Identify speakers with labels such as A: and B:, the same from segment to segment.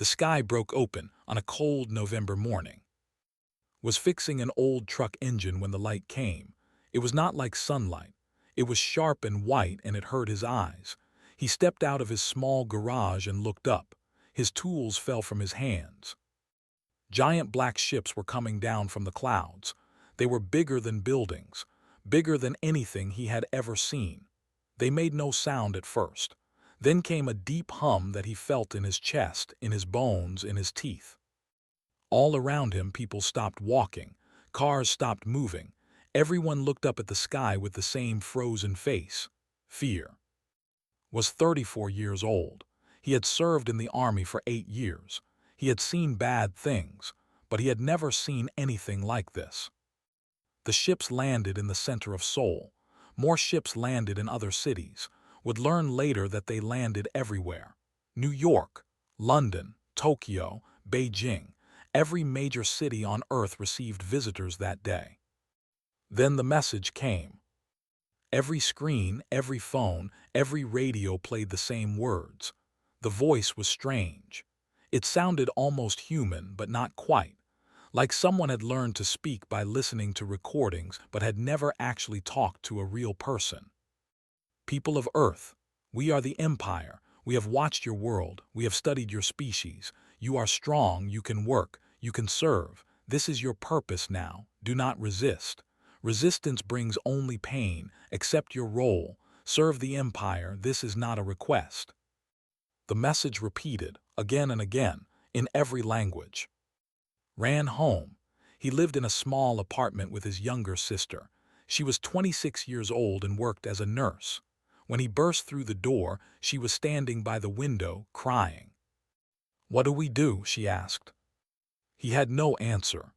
A: The sky broke open on a cold November morning. Was fixing an old truck engine when the light came. It was not like sunlight. It was sharp and white, and it hurt his eyes. He stepped out of his small garage and looked up. His tools fell from his hands. Giant black ships were coming down from the clouds. They were bigger than buildings, bigger than anything he had ever seen. They made no sound at first. Then came a deep hum that he felt in his chest, in his bones, in his teeth. All around him, people stopped walking. Cars stopped moving. Everyone looked up at the sky with the same frozen face. Fear. Was 34 years old. He had served in the army for 8 years. He had seen bad things, but he had never seen anything like this. The ships landed in the center of Seoul. More ships landed in other cities. Would learn later that they landed everywhere. New York, London, Tokyo, Beijing. Every major city on Earth received visitors that day. Then the message came. Every screen, every phone, every radio played the same words. The voice was strange. It sounded almost human, but not quite. Like someone had learned to speak by listening to recordings, but had never actually talked to a real person. People of Earth, we are the Empire. We have watched your world. We have studied your species. You are strong. You can work. You can serve. This is your purpose now. Do not resist. Resistance brings only pain. Accept your role. Serve the Empire. This is not a request. The message repeated, again and again, in every language. Ran home. He lived in a small apartment with his younger sister. She was 26 years old and worked as a nurse. When he burst through the door, she was standing by the window, crying. "What do we do?" she asked. He had no answer.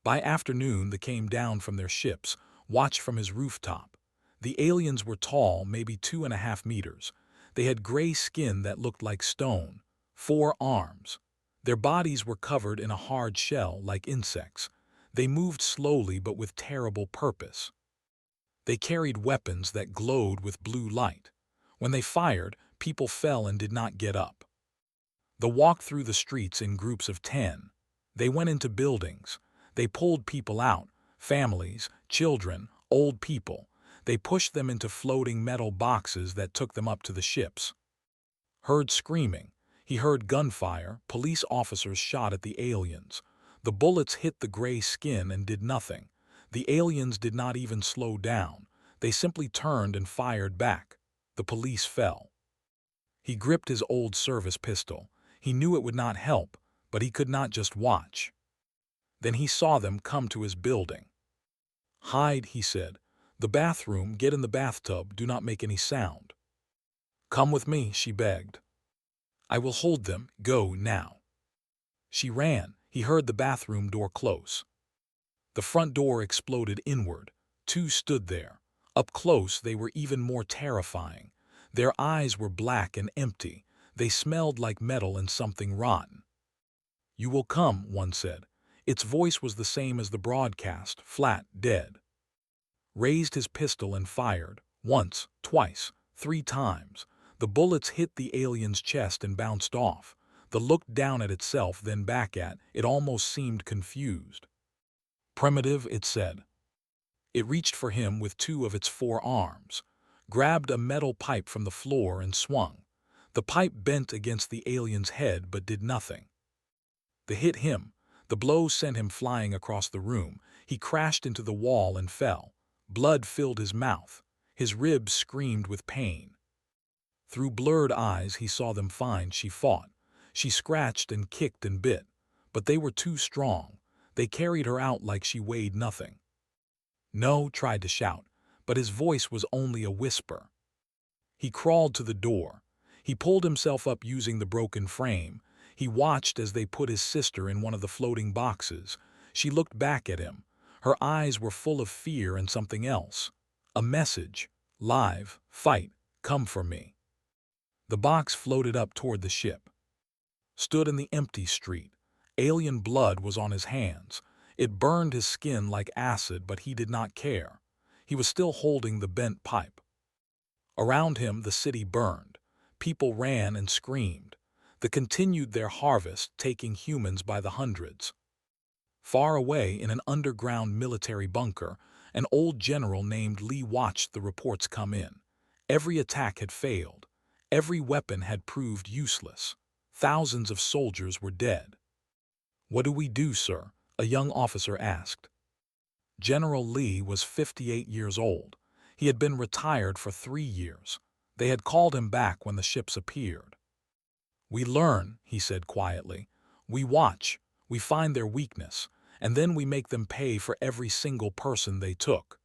A: By afternoon, they came down from their ships, watched from his rooftop. The aliens were tall, maybe 2.5 meters. They had gray skin that looked like stone, 4 arms. Their bodies were covered in a hard shell like insects. They moved slowly but with terrible purpose. They carried weapons that glowed with blue light. When they fired, people fell and did not get up. They walked through the streets in groups of 10. They went into buildings. They pulled people out, families, children, old people. They pushed them into floating metal boxes that took them up to the ships. Heard screaming. He heard gunfire. Police officers shot at the aliens. The bullets hit the gray skin and did nothing. The aliens did not even slow down. They simply turned and fired back. The police fell. He gripped his old service pistol. He knew it would not help, but he could not just watch. Then he saw them come to his building. "Hide," he said. "The bathroom, get in the bathtub, do not make any sound." "Come with me," she begged. "I will hold them, go now." She ran. He heard the bathroom door close. The front door exploded inward. 2 stood there. Up close, they were even more terrifying. Their eyes were black and empty. They smelled like metal and something rotten. "You will come," one said. Its voice was the same as the broadcast, flat, dead. Raised his pistol and fired. Once, twice, 3 times. The bullets hit the alien's chest and bounced off. The looked down at itself, then back at it, almost seemed confused. "Primitive," it said. It reached for him with 2 of its 4 arms, grabbed a metal pipe from the floor and swung. The pipe bent against the alien's head but did nothing. They hit him. The blow sent him flying across the room. He crashed into the wall and fell. Blood filled his mouth. His ribs screamed with pain. Through blurred eyes he saw them find. She fought. She scratched and kicked and bit. But they were too strong. They carried her out like she weighed nothing. No tried to shout, but his voice was only a whisper. He crawled to the door. He pulled himself up using the broken frame. He watched as they put his sister in one of the floating boxes. She looked back at him. Her eyes were full of fear and something else. A message. Live, fight, come for me. The box floated up toward the ship. Stood in the empty street. Alien blood was on his hands. It burned his skin like acid, but he did not care. He was still holding the bent pipe. Around him, the city burned. People ran and screamed. They continued their harvest, taking humans by the hundreds. Far away in an underground military bunker, an old general named Lee watched the reports come in. Every attack had failed. Every weapon had proved useless. Thousands of soldiers were dead. "What do we do, sir?" a young officer asked. General Lee was 58 years old. He had been retired for 3 years. They had called him back when the ships appeared. "We learn," he said quietly. "We watch, we find their weakness, and then we make them pay for every single person they took."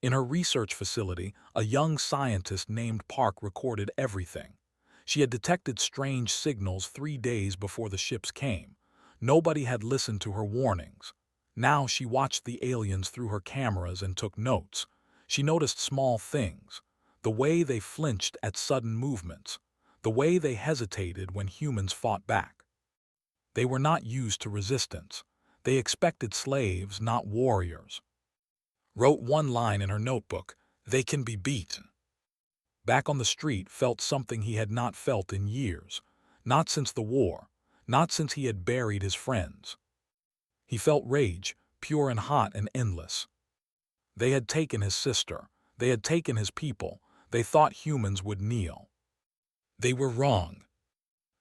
A: In her research facility, a young scientist named Park recorded everything. She had detected strange signals 3 days before the ships came. Nobody had listened to her warnings. Now she watched the aliens through her cameras and took notes. She noticed small things: the way they flinched at sudden movements, the way they hesitated when humans fought back. They were not used to resistance. They expected slaves, not warriors. Wrote one line in her notebook: "They can be beaten." Back on the street, felt something he had not felt in years. Not since the war. Not since he had buried his friends. He felt rage, pure and hot and endless. They had taken his sister. They had taken his people. They thought humans would kneel. They were wrong.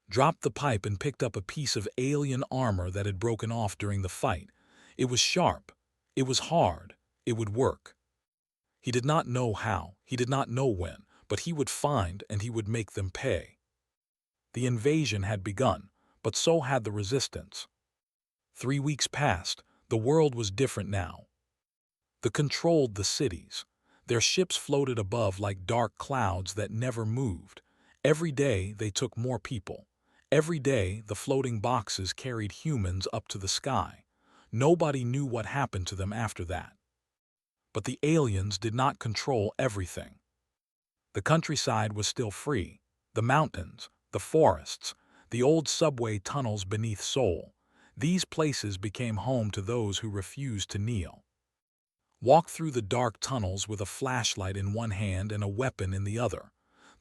A: Dropped the pipe and picked up a piece of alien armor that had broken off during the fight. It was sharp. It was hard. It would work. He did not know how. He did not know when. But he would find, and he would make them pay. The invasion had begun, but so had the resistance. 3 weeks passed. The world was different now. They controlled the cities. Their ships floated above like dark clouds that never moved. Every day they took more people. Every day the floating boxes carried humans up to the sky. Nobody knew what happened to them after that. But the aliens did not control everything. The countryside was still free. The mountains, the forests, the old subway tunnels beneath Seoul. These places became home to those who refused to kneel. Walk through the dark tunnels with a flashlight in one hand and a weapon in the other.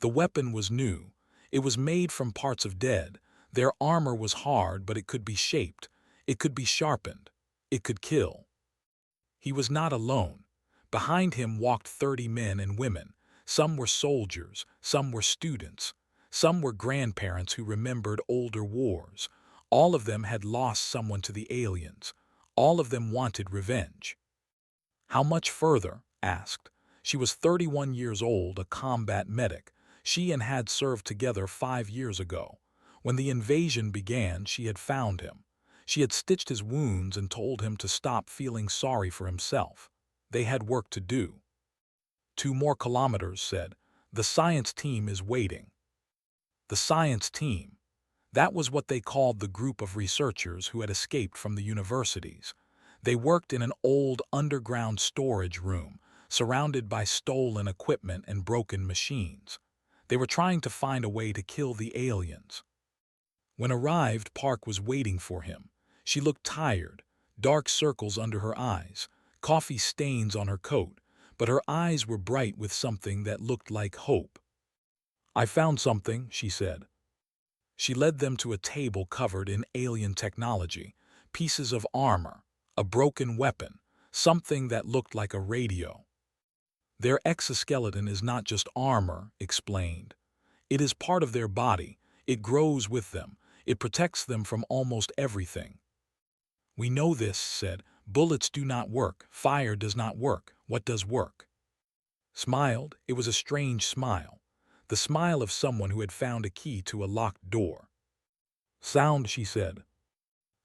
A: The weapon was new. It was made from parts of dead. Their armor was hard, but it could be shaped. It could be sharpened. It could kill. He was not alone. Behind him walked 30 men and women. Some were soldiers, some were students, some were grandparents who remembered older wars. All of them had lost someone to the aliens. All of them wanted revenge. "How much further?" asked. She was 31 years old, a combat medic. She and had served together 5 years ago. When the invasion began, she had found him. She had stitched his wounds and told him to stop feeling sorry for himself. They had work to do. 2 more kilometers, said. "The science team is waiting." The science team. That was what they called the group of researchers who had escaped from the universities. They worked in an old underground storage room, surrounded by stolen equipment and broken machines. They were trying to find a way to kill the aliens. When arrived, Park was waiting for him. She looked tired, dark circles under her eyes, coffee stains on her coat, but her eyes were bright with something that looked like hope. "I found something," she said. She led them to a table covered in alien technology, pieces of armor, a broken weapon, something that looked like a radio. "Their exoskeleton is not just armor," explained. "It is part of their body. It grows with them. It protects them from almost everything." "We know this," said. "Bullets do not work. Fire does not work. What does work?" Smiled. It was a strange smile. The smile of someone who had found a key to a locked door. "Sound," she said.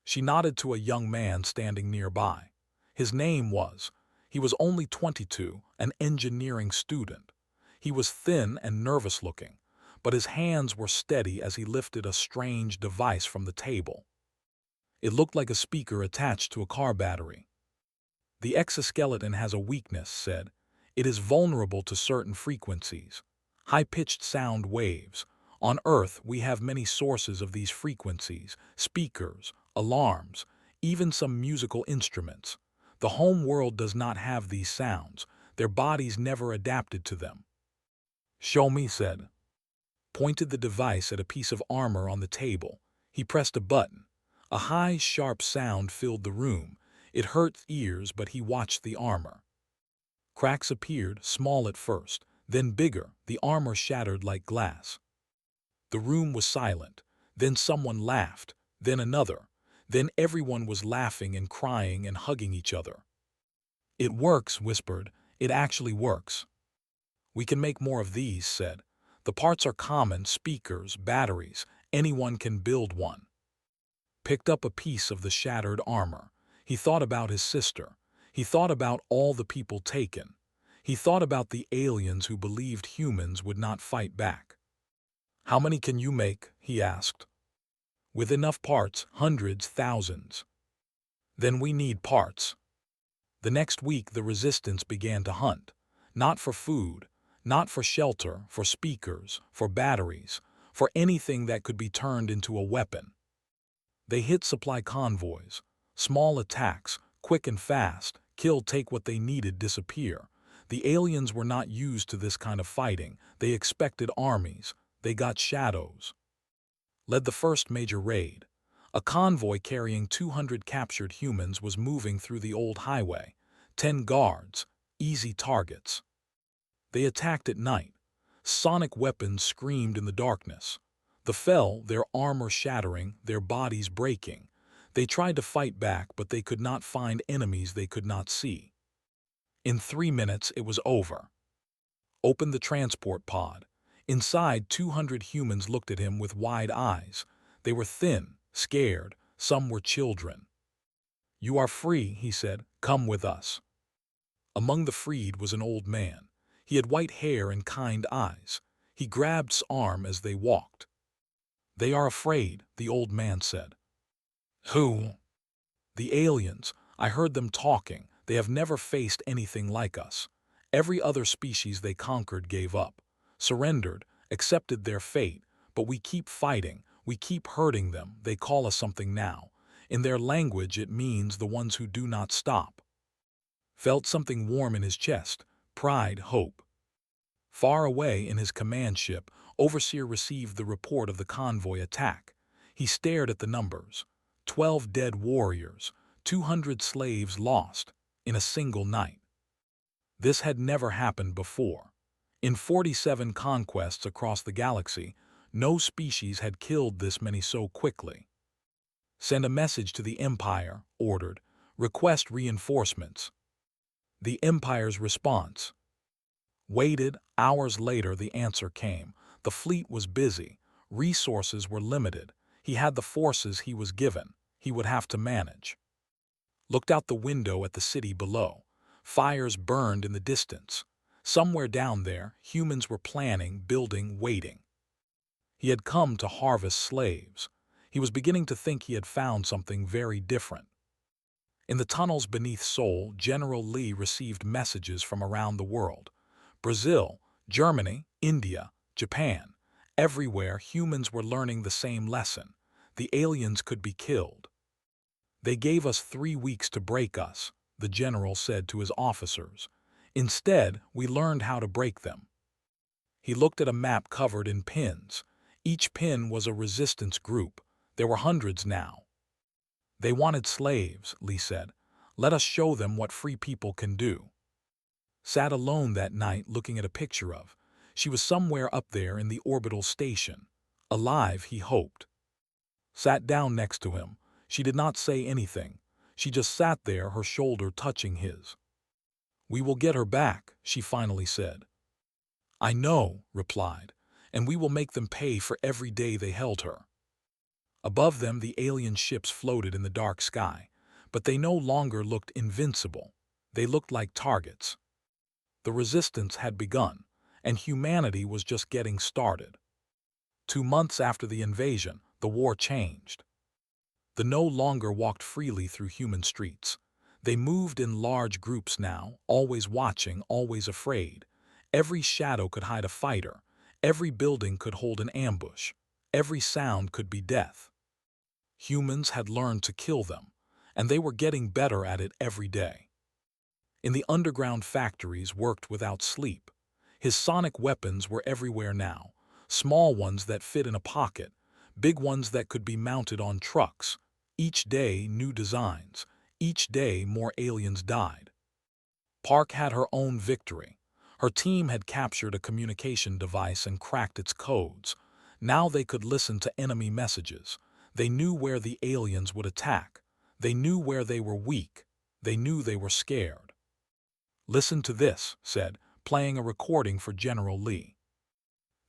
A: She nodded to a young man standing nearby. His name was. He was only 22, an engineering student. He was thin and nervous-looking, but his hands were steady as he lifted a strange device from the table. It looked like a speaker attached to a car battery. "The exoskeleton has a weakness," said. "It is vulnerable to certain frequencies. High-pitched sound waves. On Earth, we have many sources of these frequencies, speakers, alarms, even some musical instruments. The home world does not have these sounds. Their bodies never adapted to them." "Show me," said. pointed the device at a piece of armor on the table. He pressed a button. A high, sharp sound filled the room. It hurt ears, but he watched the armor. Cracks appeared, small at first, then bigger. The armor shattered like glass. The room was silent. Then someone laughed, then another. Then everyone was laughing and crying and hugging each other. "It works," whispered. "It actually works." "We can make more of these," said. "The parts are common, speakers, batteries. Anyone can build one." Picked up a piece of the shattered armor. He thought about his sister. He thought about all the people taken. He thought about the aliens who believed humans would not fight back. "How many can you make?" he asked. "With enough parts, hundreds, thousands." "Then we need parts." The next week the resistance began to hunt. Not for food, not for shelter, for speakers, for batteries, for anything that could be turned into a weapon. They hit supply convoys. Small attacks, quick and fast, kill, take what they needed, disappear. The aliens were not used to this kind of fighting. They expected armies. They got shadows. Led the first major raid. A convoy carrying 200 captured humans was moving through the old highway. 10 guards, easy targets. They attacked at night. Sonic weapons screamed in the darkness. They fell, their armor shattering, their bodies breaking. They tried to fight back, but they could not find enemies they could not see. In 3 minutes it was over. Opened the transport pod. Inside, 200 humans looked at him with wide eyes. They were thin, scared, some were children. "You are free," he said. "Come with us." Among the freed was an old man. He had white hair and kind eyes. He grabbed his arm as they walked. "They are afraid," the old man said. "Who?" "The aliens. I heard them talking. They have never faced anything like us. Every other species they conquered gave up, surrendered, accepted their fate, but we keep fighting, we keep hurting them. They call us something now. In their language it means the ones who do not stop." Felt something warm in his chest, pride, hope. Far away in his command ship, Overseer received the report of the convoy attack. He stared at the numbers. 12 dead warriors, 200 slaves lost, in a single night. This had never happened before. In 47 conquests across the galaxy, no species had killed this many so quickly. "Send a message to the Empire," ordered. "Request reinforcements." The Empire's response. Waited. Hours later the answer came. The fleet was busy. Resources were limited. He had the forces he was given. He would have to manage. Looked out the window at the city below. Fires burned in the distance. Somewhere down there, humans were planning, building, waiting. He had come to harvest slaves. He was beginning to think he had found something very different. In the tunnels beneath Seoul, General Lee received messages from around the world. Brazil, Germany, India, Japan. Everywhere, humans were learning the same lesson. The aliens could be killed. "They gave us 3 weeks to break us," the general said to his officers. "Instead, we learned how to break them." He looked at a map covered in pins. Each pin was a resistance group. There were hundreds now. "They wanted slaves," Lee said. "Let us show them what free people can do." Sat alone that night looking at a picture of. She was somewhere up there in the orbital station. Alive, he hoped. Sat down next to him. She did not say anything. She just sat there, her shoulder touching his. "We will get her back," she finally said. "I know," replied, "and we will make them pay for every day they held her." Above them the alien ships floated in the dark sky, but they no longer looked invincible. They looked like targets. The resistance had begun, and humanity was just getting started. 2 months after the invasion, the war changed. They no longer walked freely through human streets. They moved in large groups now, always watching, always afraid. Every shadow could hide a fighter. Every building could hold an ambush. Every sound could be death. Humans had learned to kill them, and they were getting better at it every day. In the underground factories worked without sleep. His sonic weapons were everywhere now. small ones that fit in a pocket, big ones that could be mounted on trucks. Each day, new designs. Each day, more aliens died. Park had her own victory. Her team had captured a communication device and cracked its codes. Now they could listen to enemy messages. They knew where the aliens would attack. They knew where they were weak. They knew they were scared. "Listen to this," said, playing a recording for General Lee.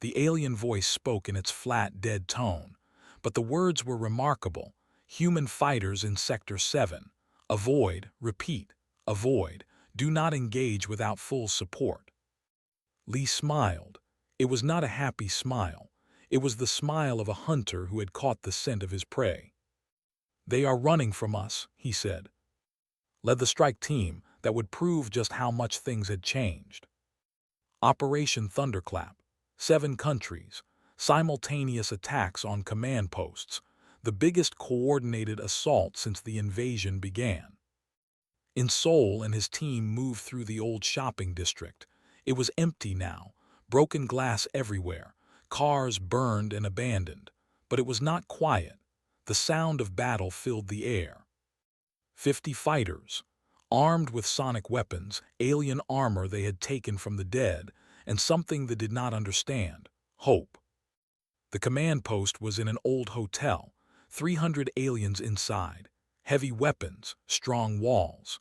A: The alien voice spoke in its flat, dead tone, but the words were remarkable. "Human fighters in Sector 7. Avoid, repeat, avoid. Do not engage without full support." Lee smiled. It was not a happy smile. It was the smile of a hunter who had caught the scent of his prey. "They are running from us," he said. Led the strike team that would prove just how much things had changed. Operation Thunderclap. 7 countries. Simultaneous attacks on command posts. The biggest coordinated assault since the invasion began. In Seoul and his team moved through the old shopping district. It was empty now, broken glass everywhere, cars burned and abandoned. But it was not quiet. The sound of battle filled the air. 50 fighters, armed with sonic weapons, alien armor they had taken from the dead, and something they did not understand: hope. The command post was in an old hotel, 300 aliens inside, heavy weapons, strong walls.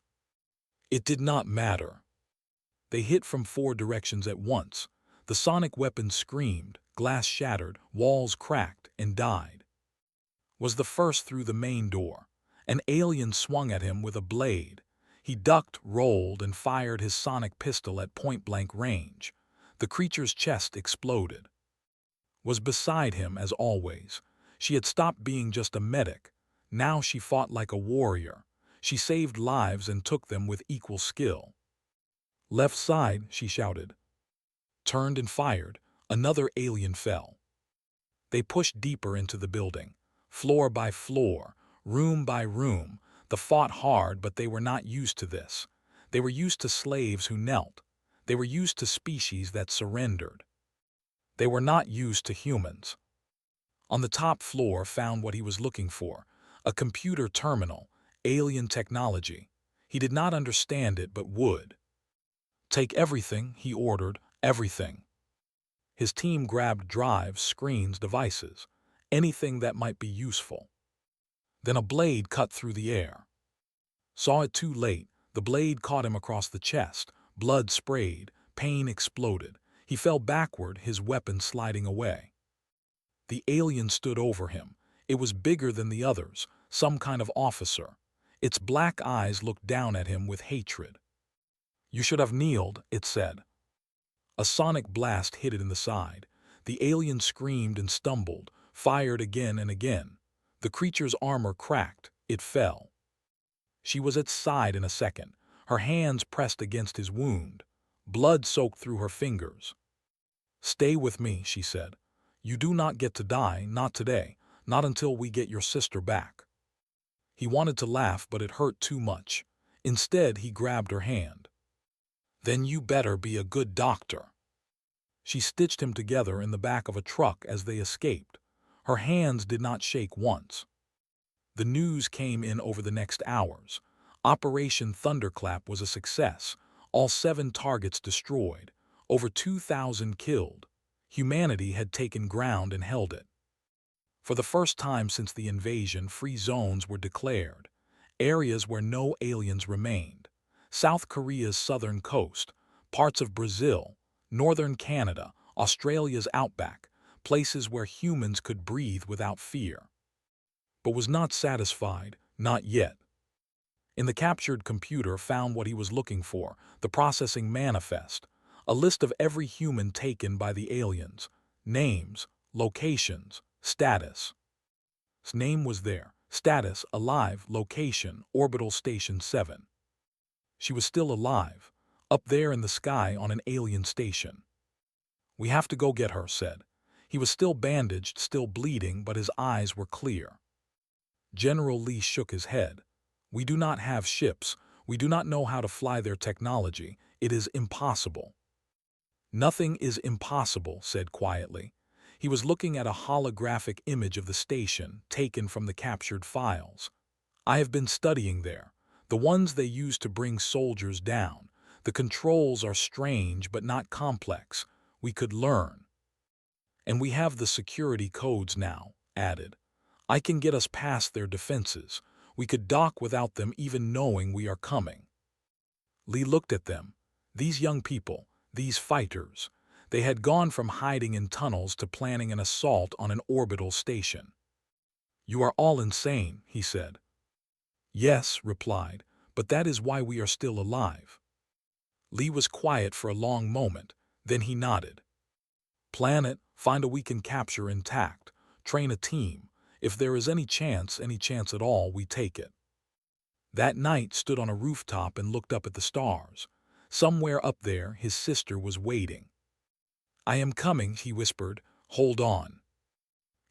A: It did not matter. They hit from 4 directions at once. The sonic weapons screamed, glass shattered, walls cracked, and died. Was the first through the main door. An alien swung at him with a blade. He ducked, rolled, and fired his sonic pistol at point-blank range. The creature's chest exploded. Was beside him as always. She had stopped being just a medic. Now she fought like a warrior. She saved lives and took them with equal skill. "Left side," she shouted. Turned and fired. Another alien fell. They pushed deeper into the building. Floor by floor, room by room. They fought hard, but they were not used to this. They were used to slaves who knelt. They were used to species that surrendered. They were not used to humans. On the top floor found what he was looking for: a computer terminal, alien technology. He did not understand it, but would. "Take everything," he ordered, "everything." His team grabbed drives, screens, devices, anything that might be useful. Then a blade cut through the air. Saw it too late. The blade caught him across the chest. Blood sprayed. Pain exploded. He fell backward, his weapon sliding away. The alien stood over him. It was bigger than the others, some kind of officer. Its black eyes looked down at him with hatred. "You should have kneeled," it said. A sonic blast hit it in the side. The alien screamed and stumbled, fired again and again. The creature's armor cracked. It fell. She was at his side in a second. Her hands pressed against his wound. Blood soaked through her fingers. "Stay with me," she said. "You do not get to die, not today, not until we get your sister back." He wanted to laugh, but it hurt too much. Instead, he grabbed her hand. "Then you better be a good doctor." She stitched him together in the back of a truck as they escaped. Her hands did not shake once. The news came in over the next hours. Operation Thunderclap was a success. All 7 targets destroyed. Over 2,000 killed. Humanity had taken ground and held it. For the first time since the invasion, free zones were declared. Areas where no aliens remained. South Korea's southern coast, parts of Brazil, northern Canada, Australia's outback, places where humans could breathe without fear. But was not satisfied, not yet. In the captured computer found what he was looking for: the processing manifest, a list of every human taken by the aliens, names, locations, status. His name was there, status, alive, location, orbital station 7. She was still alive, up there in the sky on an alien station. "We have to go get her," said. He was still bandaged, still bleeding, but his eyes were clear. General Lee shook his head. "We do not have ships. We do not know how to fly their technology. It is impossible." "Nothing is impossible," said quietly. He was looking at a holographic image of the station taken from the captured files. I have been studying there, the ones they use to bring soldiers down. The controls are strange but not complex. We could learn. And we have the security codes now, added. I can get us past their defenses. We could dock without them even knowing we are coming. Lee looked at them. These young people, these fighters. They had gone from hiding in tunnels to planning an assault on an orbital station. You are all insane, he said. Yes, replied, but that is why we are still alive. Lee was quiet for a long moment, then he nodded. Plan it, find a we can capture intact, train a team. If there is any chance at all, we take it. That night stood on a rooftop and looked up at the stars. Somewhere up there, his sister was waiting. I am coming, he whispered. Hold on.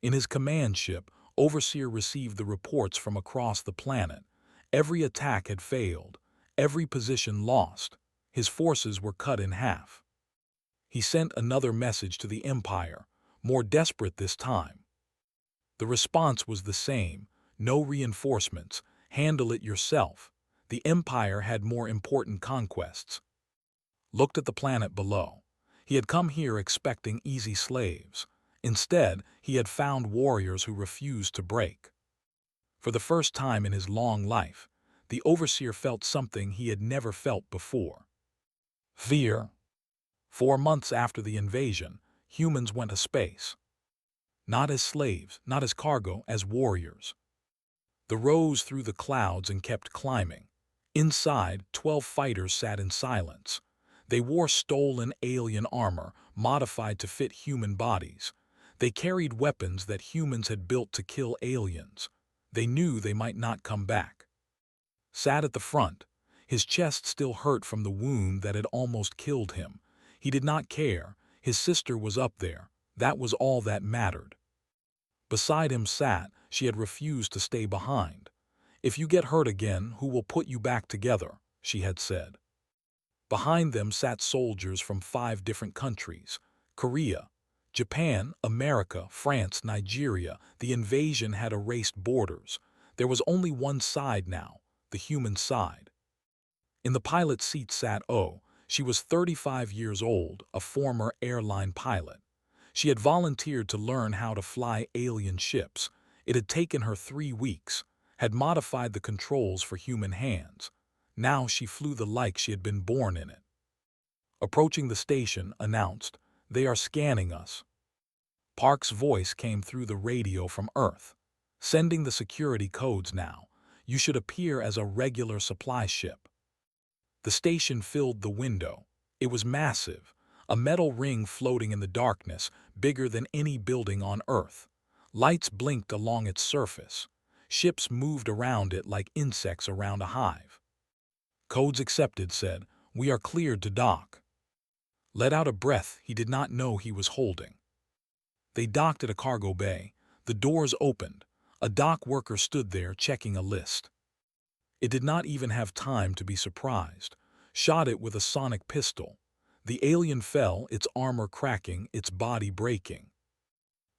A: In his command ship, Overseer received the reports from across the planet. Every attack had failed, every position lost. His forces were cut in half. He sent another message to the Empire, more desperate this time. The response was the same, no reinforcements, handle it yourself. The Empire had more important conquests. Looked at the planet below. He had come here expecting easy slaves. Instead, he had found warriors who refused to break. For the first time in his long life, the Overseer felt something he had never felt before. Fear. 4 months after the invasion, humans went to space. Not as slaves, not as cargo, as warriors. They rose through the clouds and kept climbing. Inside, 12 fighters sat in silence. They wore stolen alien armor, modified to fit human bodies. They carried weapons that humans had built to kill aliens. They knew they might not come back. Sat at the front. His chest still hurt from the wound that had almost killed him. He did not care. His sister was up there. That was all that mattered. Beside him sat, she had refused to stay behind. If you get hurt again, who will put you back together? She had said. Behind them sat soldiers from 5 different countries. Korea, Japan, America, France, Nigeria. The invasion had erased borders. There was only one side now, the human side. In the pilot's seat sat Oh. She was 35 years old, a former airline pilot. She had volunteered to learn how to fly alien ships. It had taken her 3 weeks, had modified the controls for human hands. Now she flew like she had been born in it. Approaching the station, announced, "They are scanning us." Park's voice came through the radio from Earth. "Sending the security codes now. You should appear as a regular supply ship." The station filled the window. It was massive, a metal ring floating in the darkness, bigger than any building on Earth. Lights blinked along its surface. Ships moved around it like insects around a hive. "Codes accepted," said. "We are cleared to dock." Let out a breath he did not know he was holding. They docked at a cargo bay. The doors opened. A dock worker stood there checking a list. It did not even have time to be surprised. Shot it with a sonic pistol. The alien fell, its armor cracking, its body breaking.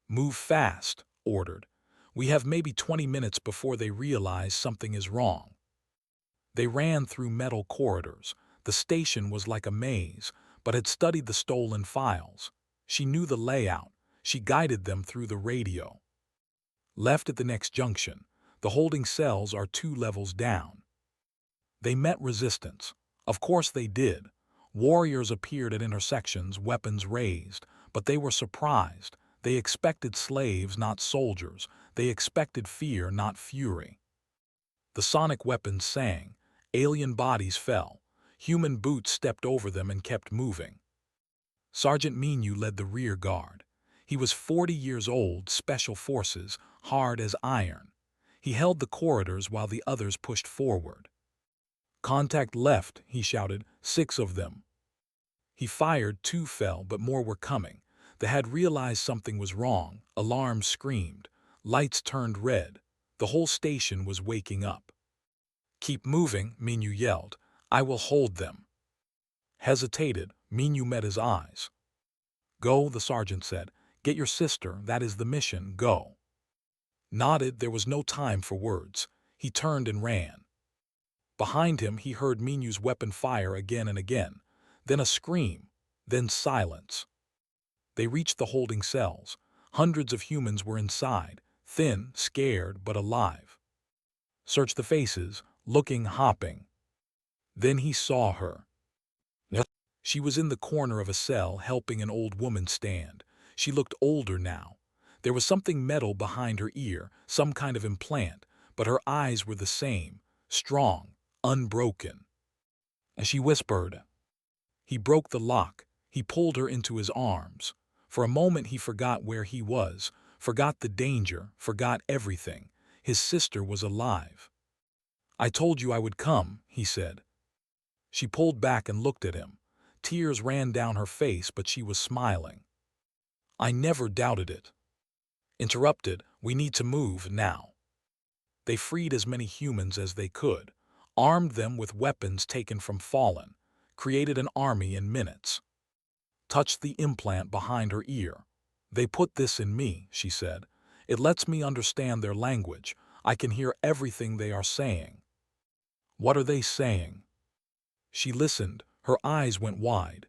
A: "Move fast," ordered. "We have maybe 20 minutes before they realize something is wrong." They ran through metal corridors. The station was like a maze, but had studied the stolen files. She knew the layout. She guided them through the radio. Left at the next junction. The holding cells are 2 levels down. They met resistance. Of course they did. Warriors appeared at intersections, weapons raised, but they were surprised. They expected slaves, not soldiers. They expected fear, not fury. The sonic weapons sang. Alien bodies fell. Human boots stepped over them and kept moving. Sergeant Minu led the rear guard. He was 40 years old, special forces, hard as iron. He held the corridors while the others pushed forward. "Contact left," he shouted, 6 of them. He fired, 2 fell, but more were coming. They had realized something was wrong. Alarms screamed. Lights turned red. The whole station was waking up. "Keep moving," Minu yelled. "I will hold them." Hesitated. Minu met his eyes. "Go," the sergeant said. Get your sister, that is the mission, go. Nodded, there was no time for words. He turned and ran. Behind him, he heard Minu's weapon fire again and again, then a scream, then silence. They reached the holding cells. Hundreds of humans were inside, thin, scared, but alive. Searched the faces, looking, hopping. Then he saw her. Yep. She was in the corner of a cell helping an old woman stand. She looked older now. There was something metal behind her ear, some kind of implant, but her eyes were the same, strong, unbroken. And she whispered. He broke the lock. He pulled her into his arms. For a moment he forgot where he was, forgot the danger, forgot everything. His sister was alive. I told you I would come, he said. She pulled back and looked at him. Tears ran down her face, but she was smiling. I never doubted it. Interrupted, we need to move now. They freed as many humans as they could, armed them with weapons taken from Fallen, created an army in minutes. Touched the implant behind her ear. They put this in me, she said. It lets me understand their language. I can hear everything they are saying. What are they saying? She listened. Her eyes went wide.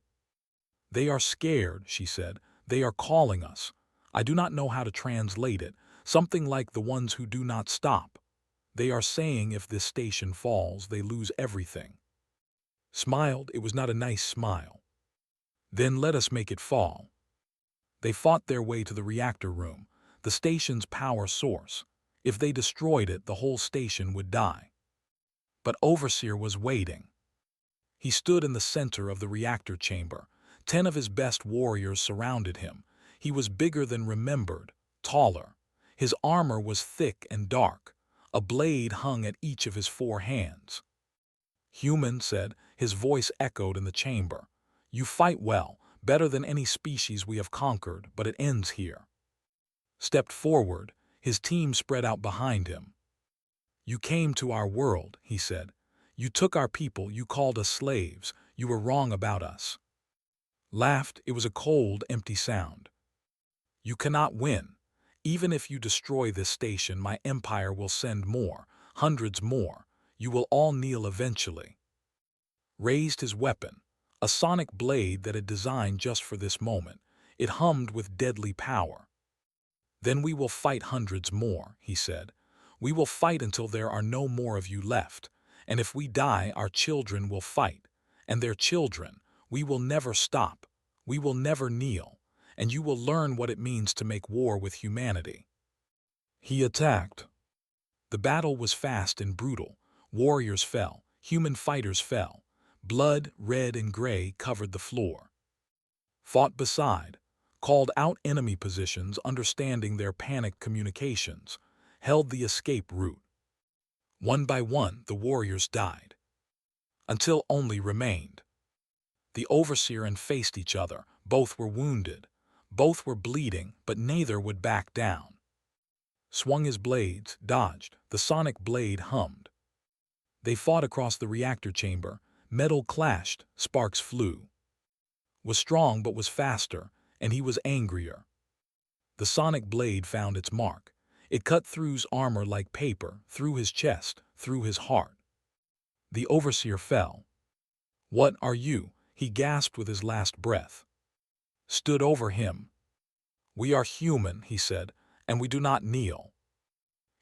A: They are scared, she said. They are calling us. I do not know how to translate it. Something like the ones who do not stop. They are saying if this station falls, they lose everything. Smiled. It was not a nice smile. Then let us make it fall. They fought their way to the reactor room, the station's power source. If they destroyed it, the whole station would die. But Overseer was waiting. He stood in the center of the reactor chamber. 10 of his best warriors surrounded him. He was bigger than remembered, taller. His armor was thick and dark. A blade hung at each of his 4 hands. Human said, his voice echoed in the chamber. You fight well, better than any species we have conquered, but it ends here. Stepped forward, his team spread out behind him. You came to our world, he said. You took our people, you called us slaves, you were wrong about us. Laughed, it was a cold, empty sound. You cannot win. Even if you destroy this station, my empire will send more, hundreds more. You will all kneel eventually. Raised his weapon, a sonic blade that had designed just for this moment. It hummed with deadly power. Then we will fight hundreds more, he said. We will fight until there are no more of you left. And if we die, our children will fight. And their children. We will never stop. We will never kneel. And you will learn what it means to make war with humanity. He attacked. The battle was fast and brutal. Warriors fell. Human fighters fell. Blood, red and gray, covered the floor. Fought beside. Called out enemy positions, understanding their panic communications. Held the escape route. One by one, the warriors died. Until only remained. The Overseer and faced each other. Both were wounded. Both were bleeding, but neither would back down. Swung his blades, dodged. The sonic blade hummed. They fought across the reactor chamber. Metal clashed, sparks flew. Was strong but was faster, and he was angrier. The sonic blade found its mark. It cut through's armor like paper, through his chest, through his heart. The Overseer fell. What are you? He gasped with his last breath. Stood over him. We are human, he said, and we do not kneel.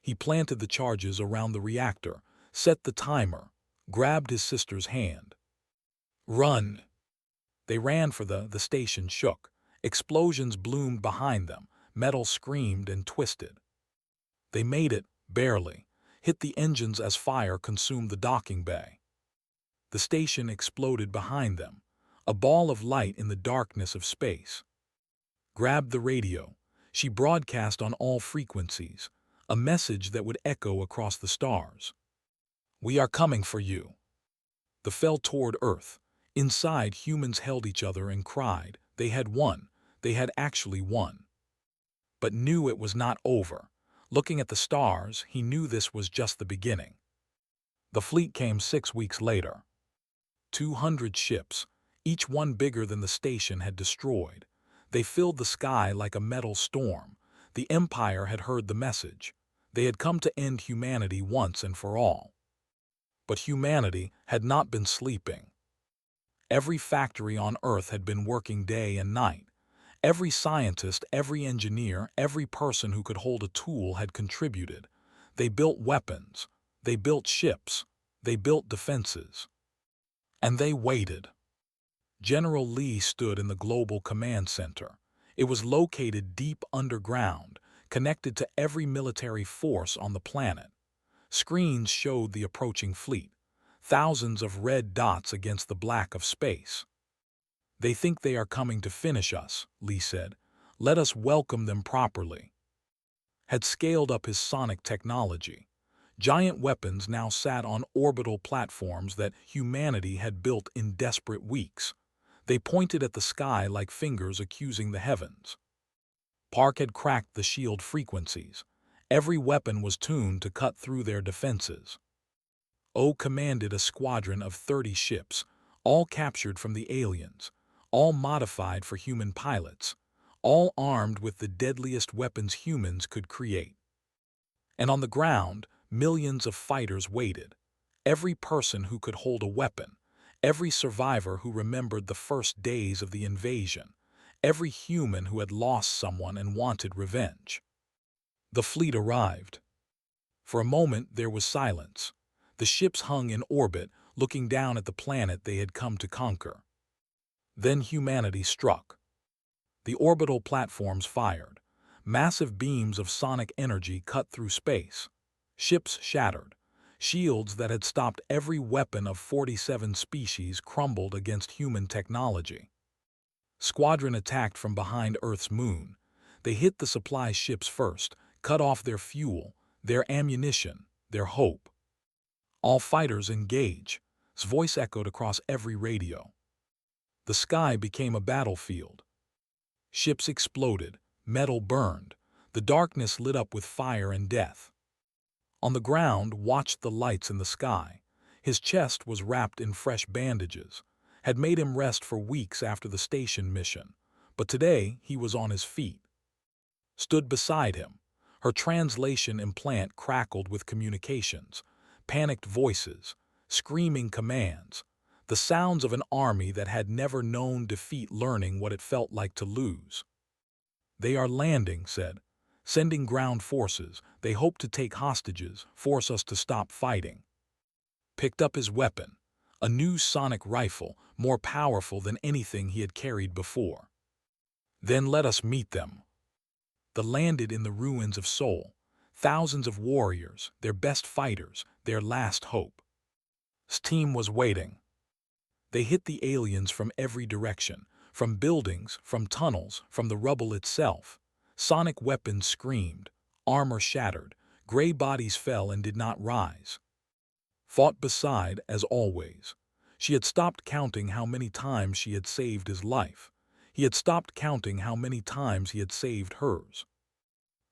A: He planted the charges around the reactor, set the timer, grabbed his sister's hand. Run! They ran for the station shook. Explosions bloomed behind them. Metal screamed and twisted. They made it, barely. Hit the engines as fire consumed the docking bay. The station exploded behind them. A ball of light in the darkness of space. Grabbed the radio. She broadcast on all frequencies. A message that would echo across the stars. We are coming for you. The fell toward Earth. Inside, humans held each other and cried. They had won. They had actually won. But knew it was not over. Looking at the stars, he knew this was just the beginning. The fleet came 6 weeks later. 200 ships, each one bigger than the station had destroyed. They filled the sky like a metal storm. The Empire had heard the message. They had come to end humanity once and for all. But humanity had not been sleeping. Every factory on Earth had been working day and night. Every scientist, every engineer, every person who could hold a tool had contributed. They built weapons. They built ships. They built defenses. And they waited. General Lee stood in the Global Command Center. It was located deep underground, connected to every military force on the planet. Screens showed the approaching fleet, thousands of red dots against the black of space. "They think they are coming to finish us," Lee said. "Let us welcome them properly." Had scaled up his sonic technology. Giant weapons now sat on orbital platforms that humanity had built in desperate weeks. They pointed at the sky like fingers accusing the heavens. Park had cracked the shield frequencies. Every weapon was tuned to cut through their defenses. O commanded a squadron of 30 ships, all captured from the aliens, all modified for human pilots, all armed with the deadliest weapons humans could create. And on the ground, millions of fighters waited. Every person who could hold a weapon, every survivor who remembered the first days of the invasion, every human who had lost someone and wanted revenge. The fleet arrived. For a moment there was silence. The ships hung in orbit, looking down at the planet they had come to conquer. Then humanity struck. The orbital platforms fired. Massive beams of sonic energy cut through space. Ships shattered. Shields that had stopped every weapon of 47 species crumbled against human technology. Squadron attacked from behind Earth's moon. They hit the supply ships first, cut off their fuel, their ammunition, their hope. "All fighters engage," his voice echoed across every radio. The sky became a battlefield. Ships exploded, metal burned, the darkness lit up with fire and death. On the ground watched the lights in the sky. His chest was wrapped in fresh bandages, had made him rest for weeks after the station mission, but today he was on his feet. Stood beside him. Her translation implant crackled with communications, panicked voices, screaming commands, the sounds of an army that had never known defeat learning what it felt like to lose. "They are landing," said. "Sending ground forces. They hope to take hostages, force us to stop fighting." Picked up his weapon, a new sonic rifle, more powerful than anything he had carried before. "Then let us meet them." They landed in the ruins of Seoul. Thousands of warriors, their best fighters, their last hope. His team was waiting. They hit the aliens from every direction, from buildings, from tunnels, from the rubble itself. Sonic weapons screamed, armor shattered, gray bodies fell and did not rise. Fought beside, as always. She had stopped counting how many times she had saved his life. He had stopped counting how many times he had saved hers.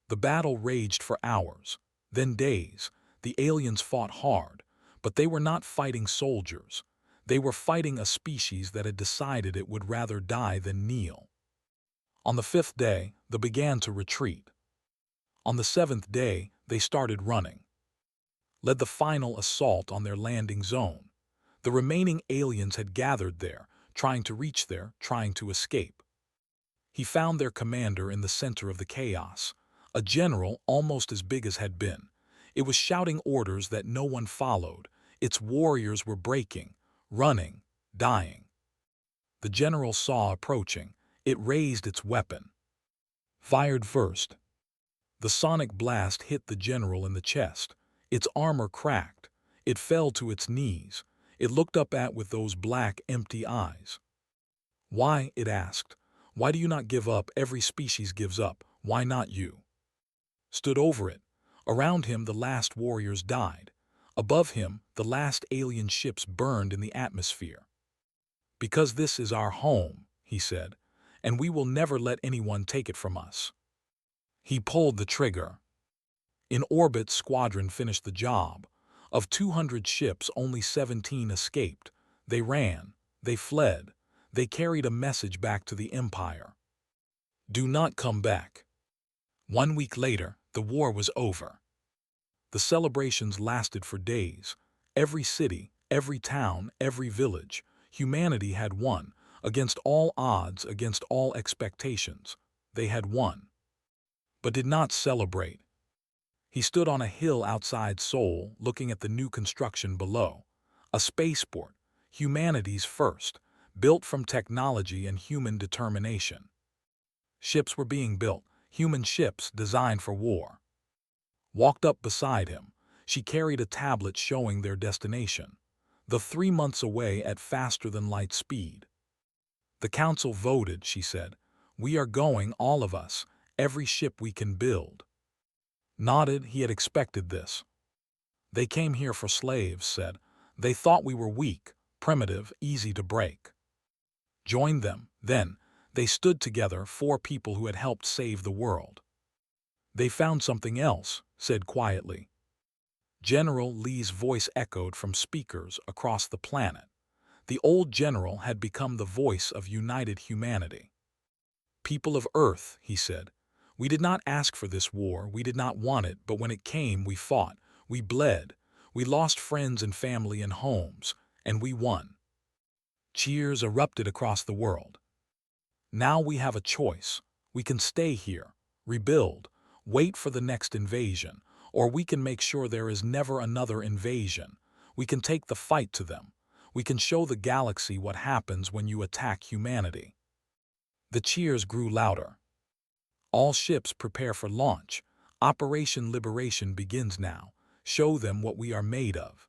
A: The battle raged for hours, then days. The aliens fought hard, but they were not fighting soldiers. They were fighting a species that had decided it would rather die than kneel. On the 5th day, they began to retreat. On the 7th day, they started running. Led the final assault on their landing zone. The remaining aliens had gathered there, trying to reach there, trying to escape. He found their commander in the center of the chaos, a general almost as big as had been. It was shouting orders that no one followed. Its warriors were breaking, running, dying. The general saw approaching. It raised its weapon. Fired first. The sonic blast hit the general in the chest. Its armor cracked. It fell to its knees. It looked up with those black, empty eyes. "Why?" it asked. "Why do you not give up? Every species gives up. Why not you?" Stood over it. Around him the last warriors died. Above him the last alien ships burned in the atmosphere. "Because this is our home," he said, "and we will never let anyone take it from us." He pulled the trigger. In orbit, Squadron finished the job. Of 200 ships, only 17 escaped. They ran. They fled. They carried a message back to the Empire. Do not come back. 1 week later, the war was over. The celebrations lasted for days. Every city, every town, every village, humanity had won. Against all odds, against all expectations, they had won. But did not celebrate. He stood on a hill outside Seoul, looking at the new construction below. A spaceport, humanity's first, built from technology and human determination. Ships were being built, human ships designed for war. Walked up beside him. She carried a tablet showing their destination. The 3 months away at faster-than-light speed. The council voted, she said. We are going, all of us, every ship we can build. Nodded, he had expected this. They came here for slaves, said. They thought we were weak, primitive, easy to break. Joined them, then. They stood together, 4 people who had helped save the world. They found something else, said quietly. General Lee's voice echoed from speakers across the planet. The old general had become the voice of united humanity. People of Earth, he said, we did not ask for this war, we did not want it, but when it came, we fought, we bled, we lost friends and family and homes, and we won. Cheers erupted across the world. Now we have a choice. We can stay here, rebuild, wait for the next invasion, or we can make sure there is never another invasion. We can take the fight to them. We can show the galaxy what happens when you attack humanity. The cheers grew louder. All ships prepare for launch. Operation Liberation begins now. Show them what we are made of.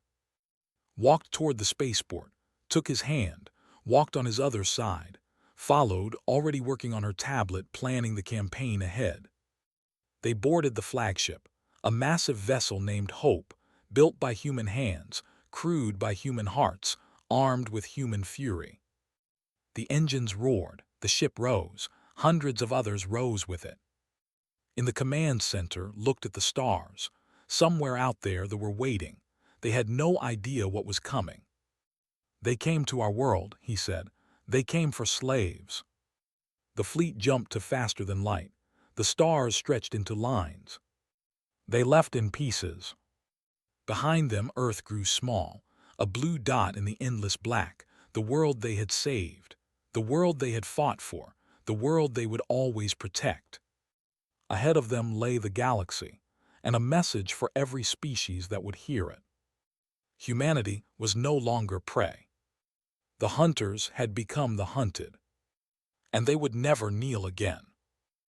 A: Walked toward the spaceport, took his hand, walked on his other side, followed, already working on her tablet, planning the campaign ahead. They boarded the flagship, a massive vessel named Hope, built by human hands, crewed by human hearts, armed with human fury. The engines roared, the ship rose, hundreds of others rose with it. In the command center, looked at the stars. Somewhere out there they were waiting. They had no idea what was coming. They came to our world, he said. They came for slaves. The fleet jumped to faster than light. The stars stretched into lines. They left in pieces. Behind them, Earth grew small, a blue dot in the endless black, the world they had saved, the world they had fought for, the world they would always protect. Ahead of them lay the galaxy, and a message for every species that would hear it. Humanity was no longer prey. The hunters had become the hunted, and they would never kneel again.